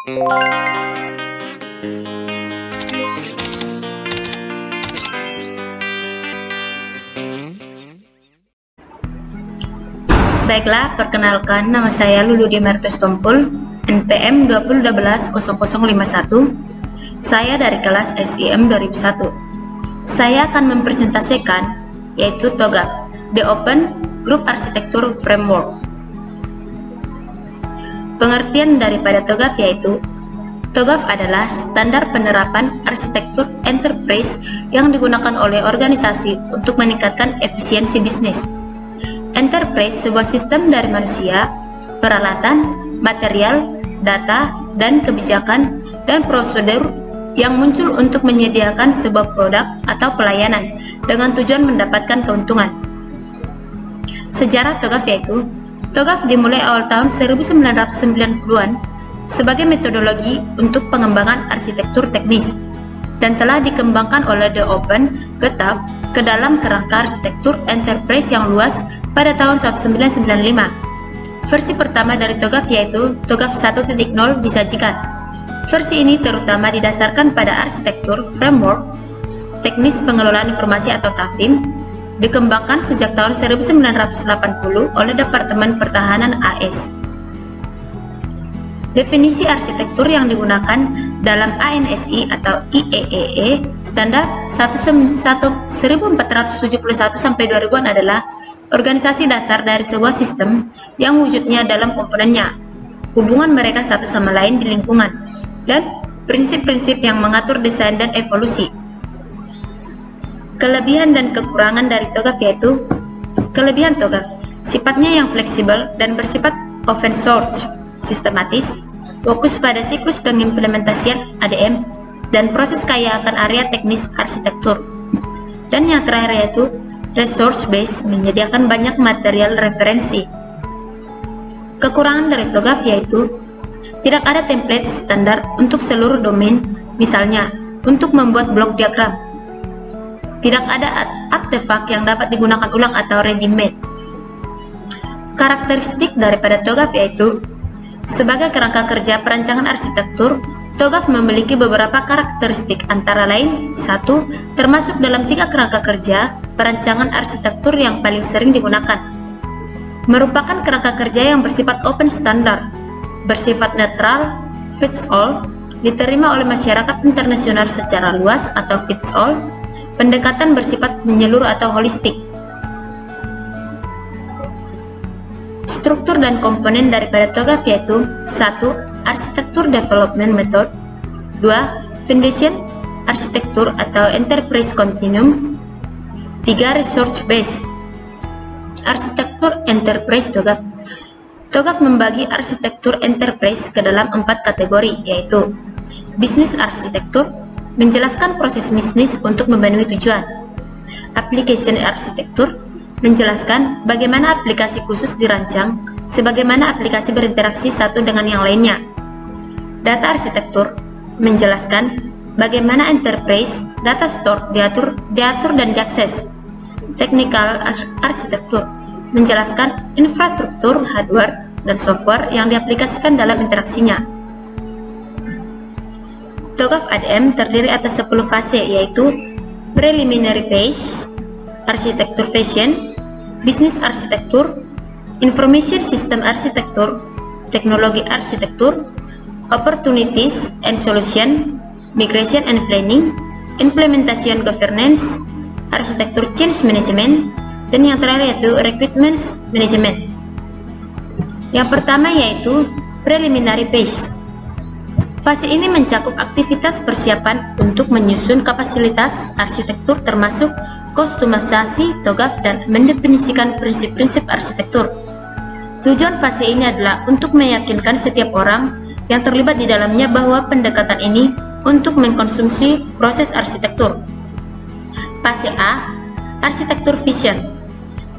Baiklah, perkenalkan, nama saya Lulu Dimartus Tompul, NPM 2012-0051. Saya dari kelas SIM 2001. Saya akan mempresentasikan yaitu TOGAF, The Open Group Architecture Framework. Pengertian daripada TOGAF yaitu TOGAF adalah standar penerapan arsitektur enterprise yang digunakan oleh organisasi untuk meningkatkan efisiensi bisnis. Enterprise sebuah sistem dari manusia, peralatan, material, data, dan kebijakan dan prosedur yang muncul untuk menyediakan sebuah produk atau pelayanan dengan tujuan mendapatkan keuntungan. Sejarah TOGAF yaitu TOGAF dimulai awal tahun 1990-an sebagai metodologi untuk pengembangan arsitektur teknis dan telah dikembangkan oleh The Open GitHub ke dalam kerangka arsitektur enterprise yang luas pada tahun 1995. Versi pertama dari TOGAF yaitu TOGAF 1.0 disajikan. Versi ini terutama didasarkan pada arsitektur framework teknis pengelolaan informasi atau TAFIM, dikembangkan sejak tahun 1980 oleh Departemen Pertahanan AS. Definisi arsitektur yang digunakan dalam ANSI atau IEEE standar 1471-2000-an adalah organisasi dasar dari sebuah sistem yang wujudnya dalam komponennya, hubungan mereka satu sama lain di lingkungan, dan prinsip-prinsip yang mengatur desain dan evolusi. Kelebihan dan kekurangan dari TOGAF yaitu kelebihan TOGAF, sifatnya yang fleksibel dan bersifat open source, sistematis, fokus pada siklus pengimplementasian ADM, dan proses kaya akan area teknis arsitektur. Dan yang terakhir yaitu resource base, menyediakan banyak material referensi. Kekurangan dari TOGAF yaitu tidak ada template standar untuk seluruh domain, misalnya untuk membuat blok diagram. Tidak ada artefak yang dapat digunakan ulang atau ready-made. Karakteristik daripada TOGAF yaitu sebagai kerangka kerja perancangan arsitektur, TOGAF memiliki beberapa karakteristik antara lain 1. Termasuk dalam 3 kerangka kerja perancangan arsitektur yang paling sering digunakan. Merupakan kerangka kerja yang bersifat open standard, bersifat netral, fits all, diterima oleh masyarakat internasional secara luas atau fits all, pendekatan bersifat menyeluruh atau holistik. Struktur dan komponen daripada TOGAF yaitu 1. Arsitektur Development Method, 2. Foundation Arsitektur atau Enterprise Continuum, 3. Resource Base. Arsitektur Enterprise TOGAF. TOGAF membagi arsitektur enterprise ke dalam 4 kategori yaitu Business Arsitektur, menjelaskan proses bisnis untuk memenuhi tujuan. Application Arsitektur, menjelaskan bagaimana aplikasi khusus dirancang, sebagaimana aplikasi berinteraksi satu dengan yang lainnya. Data arsitektur, menjelaskan bagaimana enterprise data store diatur dan diakses. Technical arsitektur, menjelaskan infrastruktur hardware dan software yang diaplikasikan dalam interaksinya. TOGAF ADM terdiri atas 10 fase yaitu Preliminary Phase, Arsitektur Fashion, Business Arsitektur, Information System Arsitektur, Teknologi Arsitektur, Opportunities and Solution, Migration and Planning, Implementation Governance, Arsitektur Change Management, dan yang terakhir yaitu Requirements Management. Yang pertama yaitu Preliminary Phase. Fase ini mencakup aktivitas persiapan untuk menyusun kapasitas arsitektur termasuk kostumisasi TOGAF dan mendefinisikan prinsip-prinsip arsitektur. Tujuan fase ini adalah untuk meyakinkan setiap orang yang terlibat di dalamnya bahwa pendekatan ini untuk mengkonsumsi proses arsitektur. Fase A, Arsitektur Vision.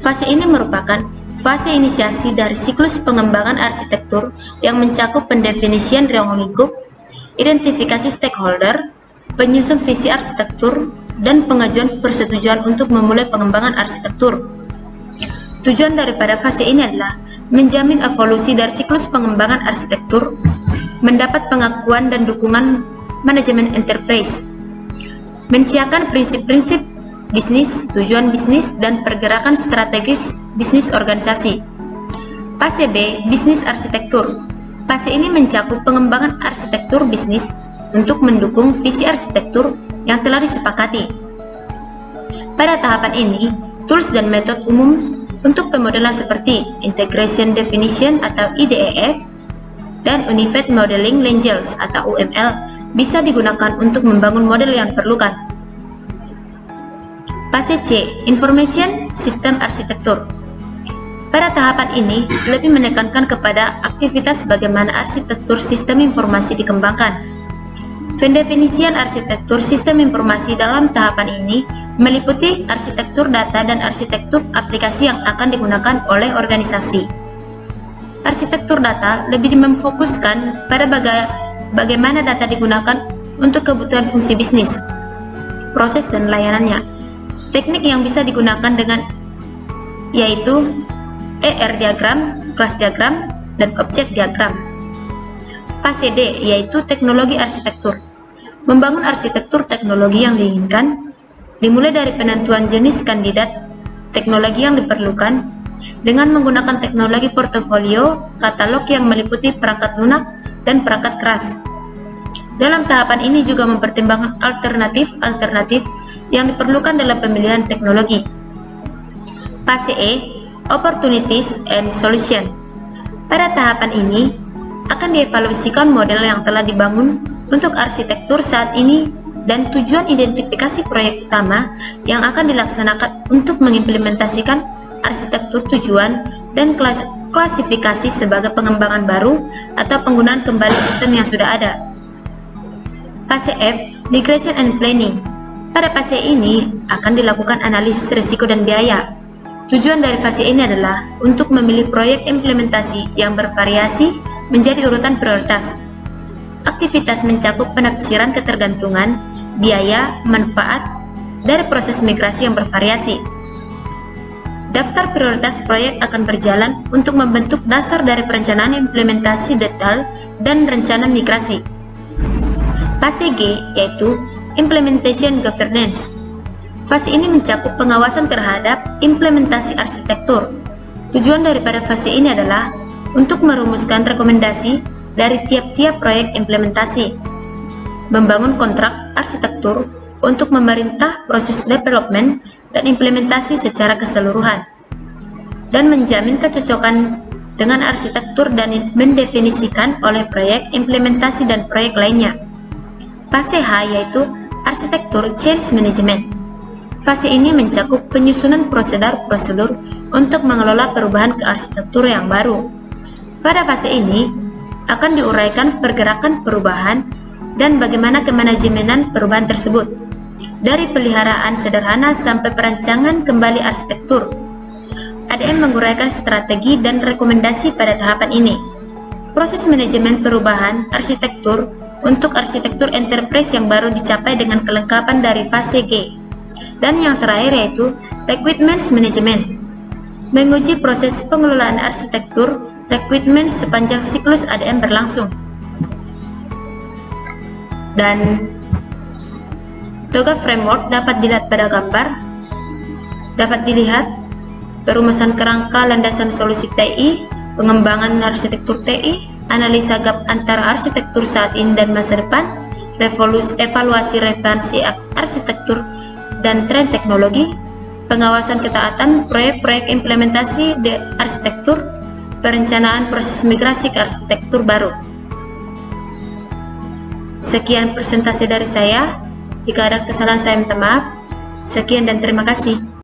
Fase ini merupakan fase inisiasi dari siklus pengembangan arsitektur yang mencakup pendefinisian ruang lingkup, identifikasi stakeholder, penyusun visi arsitektur, dan pengajuan persetujuan untuk memulai pengembangan arsitektur. Tujuan daripada fase ini adalah menjamin evolusi dari siklus pengembangan arsitektur mendapat pengakuan dan dukungan manajemen enterprise, mensiapkan prinsip-prinsip bisnis, tujuan bisnis, dan pergerakan strategis bisnis organisasi. Fase B, bisnis arsitektur. Fase ini mencakup pengembangan arsitektur bisnis untuk mendukung visi arsitektur yang telah disepakati. Pada tahapan ini, tools dan metode umum untuk pemodelan seperti Integration Definition atau IDEF dan Unified Modeling Language atau UML bisa digunakan untuk membangun model yang diperlukan. Fase C, Information System Arsitektur. Pada tahapan ini, lebih menekankan kepada aktivitas bagaimana arsitektur sistem informasi dikembangkan. Pendefinisian arsitektur sistem informasi dalam tahapan ini meliputi arsitektur data dan arsitektur aplikasi yang akan digunakan oleh organisasi. Arsitektur data lebih memfokuskan pada bagaimana data digunakan untuk kebutuhan fungsi bisnis, proses dan layanannya. Teknik yang bisa digunakan yaitu ER diagram, kelas diagram, dan objek diagram. Fase D yaitu teknologi arsitektur. Membangun arsitektur teknologi yang diinginkan, dimulai dari penentuan jenis kandidat teknologi yang diperlukan dengan menggunakan teknologi portofolio katalog yang meliputi perangkat lunak dan perangkat keras. Dalam tahapan ini juga mempertimbangkan alternatif yang diperlukan dalam pemilihan teknologi. Fase E, Opportunities and Solution. Pada tahapan ini akan dievaluasikan model yang telah dibangun untuk arsitektur saat ini dan tujuan identifikasi proyek utama yang akan dilaksanakan untuk mengimplementasikan arsitektur tujuan dan klasifikasi sebagai pengembangan baru atau penggunaan kembali sistem yang sudah ada. Fase F, Migration and Planning. Pada fase ini akan dilakukan analisis risiko dan biaya. Tujuan dari fase ini adalah untuk memilih proyek implementasi yang bervariasi menjadi urutan prioritas. Aktivitas mencakup penafsiran ketergantungan, biaya, manfaat dari proses migrasi yang bervariasi. Daftar prioritas proyek akan berjalan untuk membentuk dasar dari perencanaan implementasi detail dan rencana migrasi. Fase G yaitu Implementation Governance. Fase ini mencakup pengawasan terhadap implementasi arsitektur. Tujuan daripada fase ini adalah untuk merumuskan rekomendasi dari tiap-tiap proyek implementasi, membangun kontrak arsitektur untuk memerintah proses development dan implementasi secara keseluruhan, dan menjamin kecocokan dengan arsitektur dan mendefinisikan oleh proyek implementasi dan proyek lainnya. Fase H yaitu Arsitektur Change Management. Fase ini mencakup penyusunan prosedur untuk mengelola perubahan ke arsitektur yang baru. Pada fase ini akan diuraikan pergerakan perubahan dan bagaimana kemanajemenan perubahan tersebut, dari peliharaan sederhana sampai perancangan kembali arsitektur. ADM menguraikan strategi dan rekomendasi pada tahapan ini. Proses manajemen perubahan arsitektur untuk arsitektur enterprise yang baru dicapai dengan kelengkapan dari fase G. Dan yang terakhir yaitu Requirements Management. Menguji proses pengelolaan arsitektur requirement sepanjang siklus ADM berlangsung. Dan TOGAF Framework dapat dilihat pada gambar. Dapat dilihat perumusan kerangka landasan solusi TI, pengembangan arsitektur TI, analisa gap antara arsitektur saat ini dan masa depan, evaluasi relevansi arsitektur dan tren teknologi, pengawasan ketaatan proyek-proyek implementasi di arsitektur, perencanaan proses migrasi ke arsitektur baru. Sekian presentasi dari saya. Jika ada kesalahan saya minta maaf. Sekian dan terima kasih.